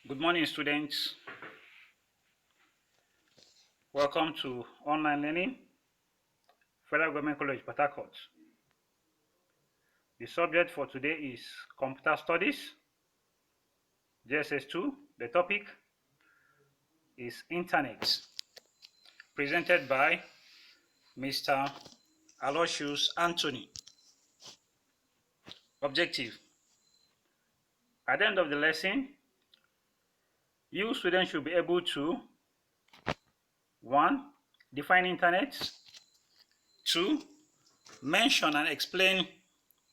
Good morning, students. Welcome to online learning, Federal Government College, Port Harcourt. The subject for today is Computer Studies, JSS2. The topic is Internet, presented by Mr. Aloysius Anthony. Objective: at the end of the lesson, you students should be able to 1. Define Internet. 2. Mention and explain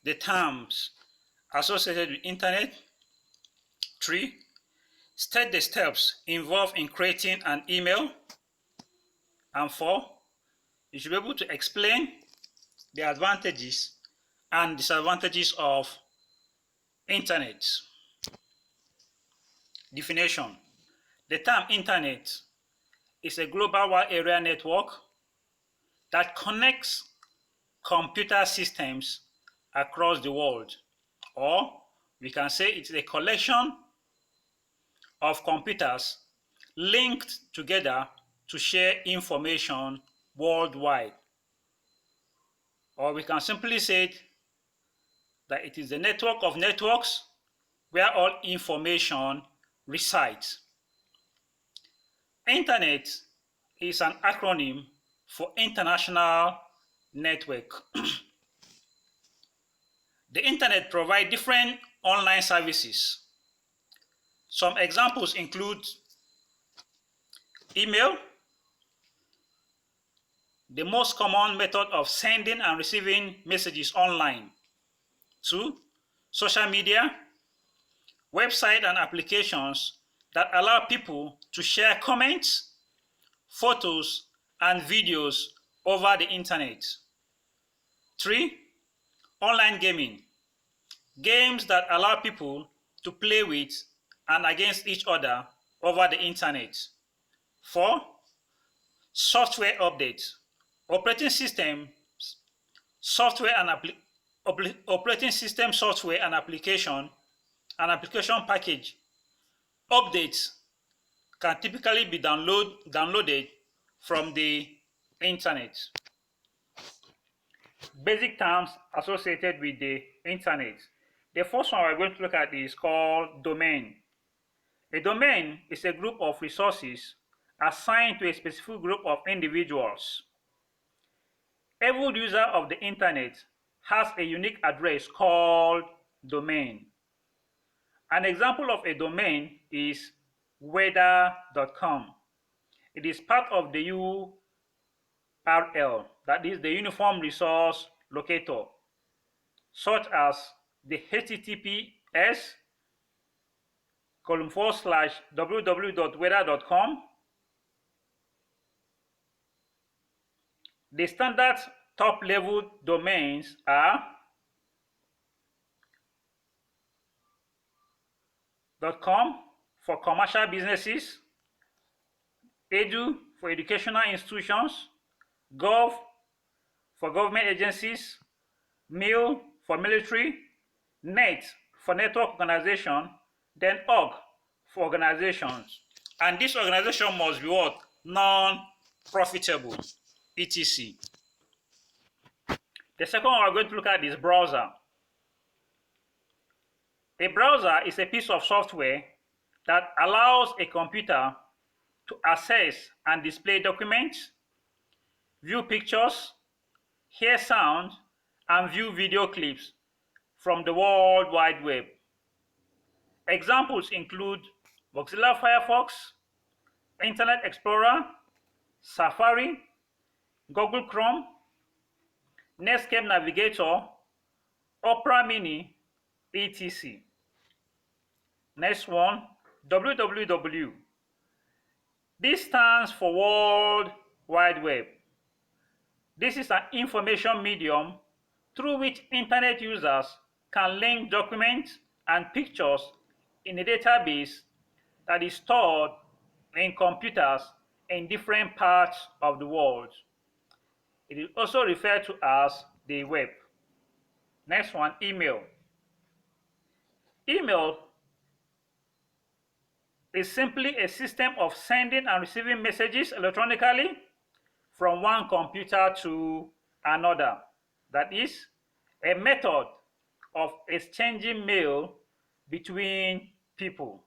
the terms associated with Internet. 3. State the steps involved in creating an email. And 4. You should be able to explain the advantages and disadvantages of Internet. Definition: the term Internet is a global wide area network that connects computer systems across the world, or we can say it's a collection of computers linked together to share information worldwide. Or we can simply say that it is a network of networks where all information resides. Internet is an acronym for International Network. The Internet provides different online services. Some examples include email, the most common method of sending and receiving messages online. 2. Social media, websites and applications that allow people to share comments, photos, and videos over the Internet. 3. Online gaming, games that allow people to play with and against each other over the Internet. 4. Software updates, operating system software and application package updates can typically be downloaded from the Internet. Basic terms associated with the Internet. The first one we're going to look at is called domain. A domain is a group of resources assigned to a specific group of individuals. Every user of the Internet has a unique address called domain. An example of a domain is weather.com. It is part of the URL, that is the Uniform Resource Locator, such as the https://www.weather.com. The standard top-level domains are .com for commercial businesses, edu for educational institutions, gov for government agencies, mil for military, net for network organization, then org for organizations. And this organization must be what? Non-profitable, etc. The second one we're going to look at is browser. A browser is a piece of software that allows a computer to access and display documents, view pictures, hear sound, and view video clips from the World Wide Web. Examples include Mozilla Firefox, Internet Explorer, Safari, Google Chrome, Netscape Navigator, Opera Mini, etc. Next one, www. This stands for World Wide Web. This is an information medium through which Internet users can link documents and pictures in a database that is stored in computers in different parts of the world. It is also referred to as the web. Next one, email. Email is simply a system of sending and receiving messages electronically from one computer to another. That is a method of exchanging mail between people.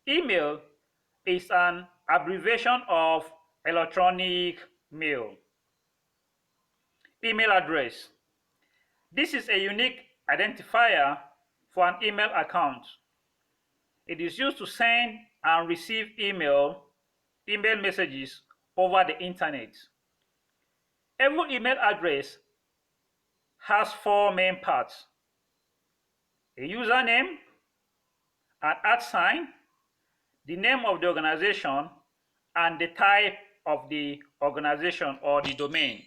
Email is an abbreviation of electronic mail. Email address. This is a unique identifier for an email account. It is used to send and receive email messages over the internet. Every email address has four main parts: a username, an @sign, the name of the organization, and the type of the organization or the domain.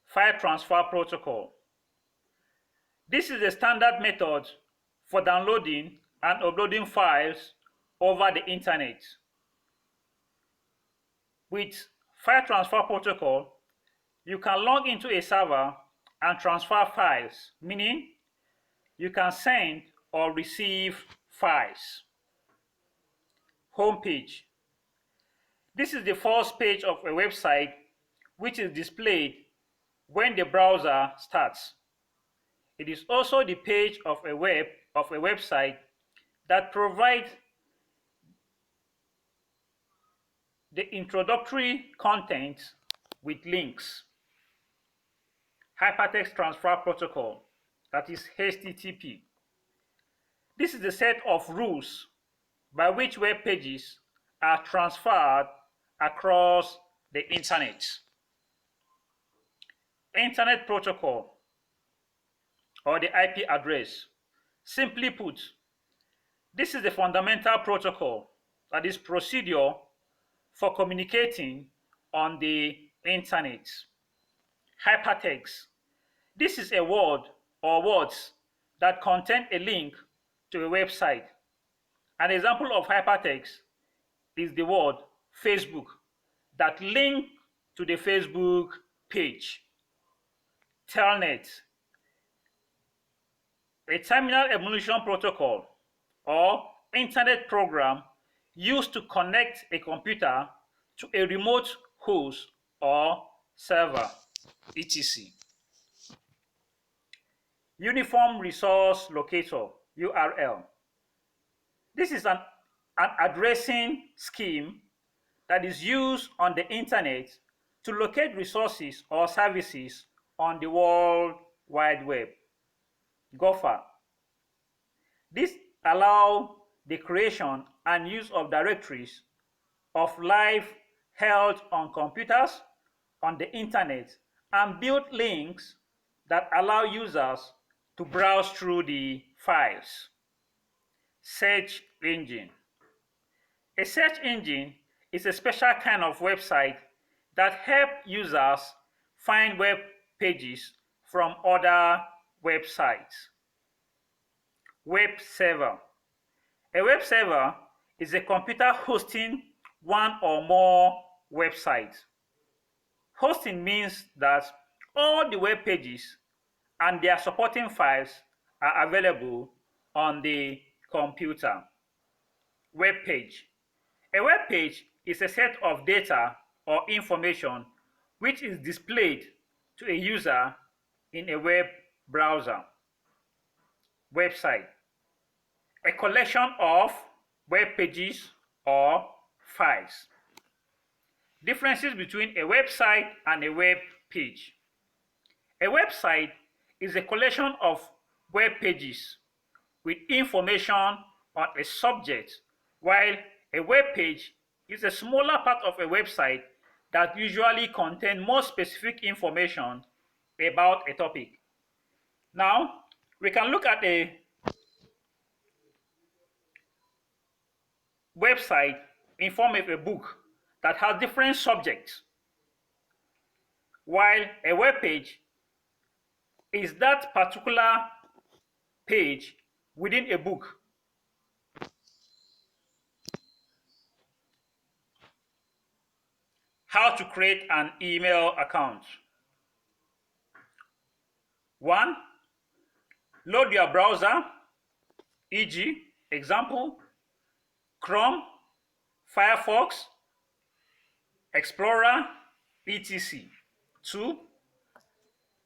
File transfer protocol. This is a standard method for downloading and uploading files over the internet. With file transfer protocol, you can log into a server and transfer files, meaning you can send or receive files. Home page. This is the first page of a website which is displayed when the browser starts. It is also the page of a website that provides the introductory content with links. Hypertext Transfer Protocol, that is HTTP. This is the set of rules by which web pages are transferred across the internet. Internet Protocol, or the IP address. Simply put, this is the fundamental protocol, that is procedure for communicating on the internet. Hypertext. This is a word or words that contain a link to a website. An example of hypertext is the word Facebook that link to the Facebook page. Telnet. A terminal emulation protocol or internet program used to connect a computer to a remote host or server, etc. Uniform Resource Locator, URL. This is an addressing scheme that is used on the internet to locate resources or services on the World Wide Web. Gopher. This allows the creation and use of directories of live held on computers on the internet and build links that allow users to browse through the files. Search engine. A search engine is a special kind of website that helps users find web pages from other websites. Web server. A web server is a computer hosting one or more websites. Hosting means that all the web pages and their supporting files are available on the computer. Web page. A web page is a set of data or information which is displayed to a user in a web browser. Website. A collection of web pages or files. Differences between a website and a web page. A website is a collection of web pages with information on a subject, while a web page is a smaller part of a website that usually contains more specific information about a topic. Now, we can look at a website in form of a book that has different subjects, while a web page is that particular page within a book. How to create an email account. 1. Load your browser, e.g., example, Chrome, Firefox, Explorer, etc. 2.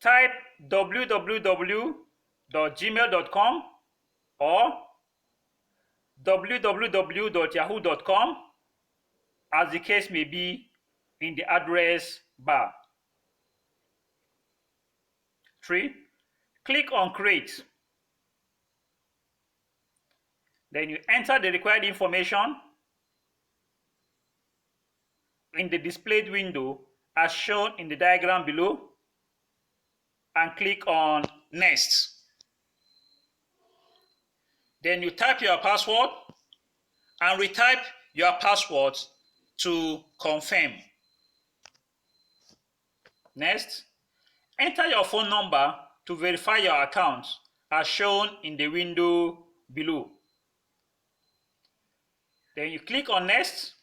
Type www.gmail.com or www.yahoo.com as the case may be in the address bar. 3. Click on Create. Then you enter the required information in the displayed window as shown in the diagram below and click on Next. Then you type your password and retype your password to confirm. Next, enter your phone number to verify your account as shown in the window below. Then you click on Next.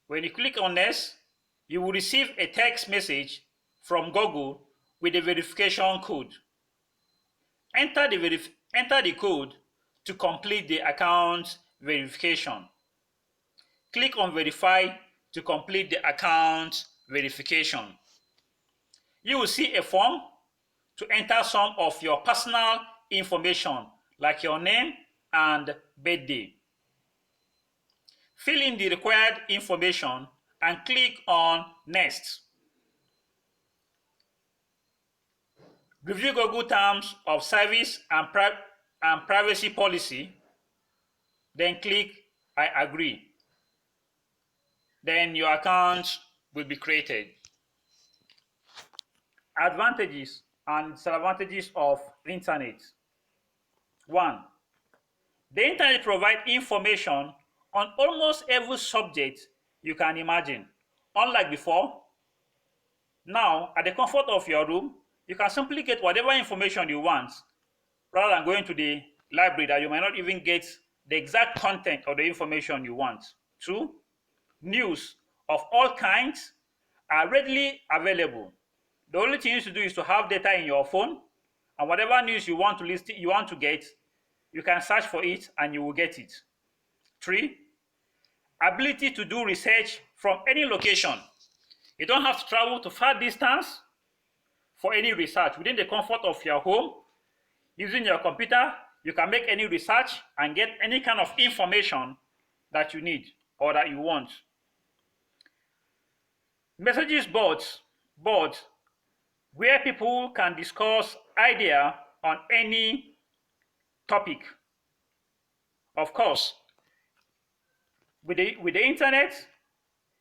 When you click on Next, you will receive a text message from Google with a verification code. Enter the code to complete the account verification. Click on Verify to complete the account verification. You will see a form to enter some of your personal information like your name and birthday. Fill in the required information and click on Next. Review Google Terms of Service and Privacy Policy. Then click I agree. Then your account will be created. Advantages and disadvantages of internet. 1. The internet provides information on almost every subject you can imagine. Unlike before, now at the comfort of your room, you can simply get whatever information you want rather than going to the library that you might not even get the exact content of the information you want. 2. News of all kinds are readily available. The only thing you need to do is to have data in your phone, and whatever news you want to get, you can search for it and you will get it. 3. Ability to do research from any location. You don't have to travel to far distance for any research. Within the comfort of your home, using your computer, you can make any research and get any kind of information that you need or that you want. Messages boards where people can discuss idea on any topic. Of course, with the internet,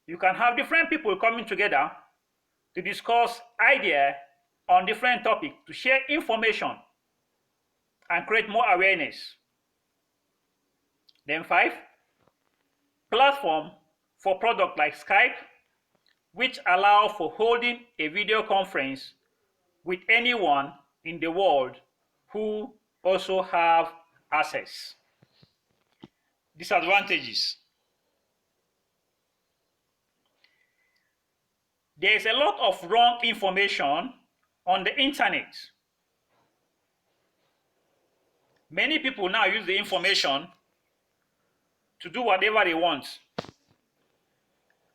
you can have different people coming together to discuss idea on different topics, to share information and create more awareness. Then 5, platform for products like Skype, which allow for holding a video conference with anyone in the world who also have access. Disadvantages. There is a lot of wrong information on the internet. Many people now use the information to do whatever they want,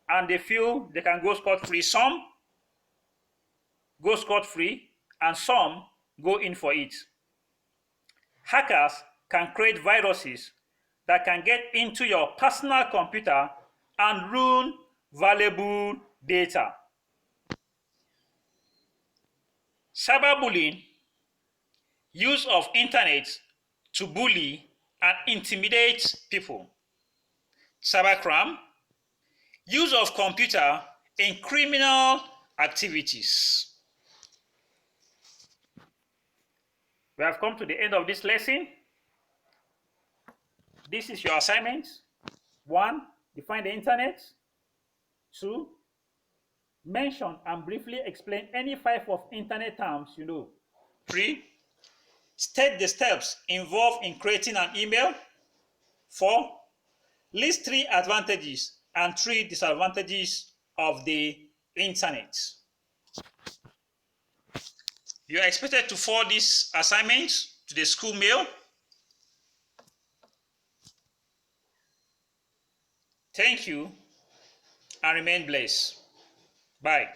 and they feel they can go scot-free. Some go scot-free and some go in for it. Hackers can create viruses that can get into your personal computer and ruin valuable data. Cyberbullying, use of internet to bully and intimidate people. Cybercrime, use of computer in criminal activities. We have come to the end of this lesson. This is your assignment. 1, define the internet. 2, mention and briefly explain any 5 of internet terms you know. 3, state the steps involved in creating an email. 4, list 3 advantages and 3 disadvantages of the internet. You are expected to forward this assignment to the school mail. Thank you and remain blessed. Bye.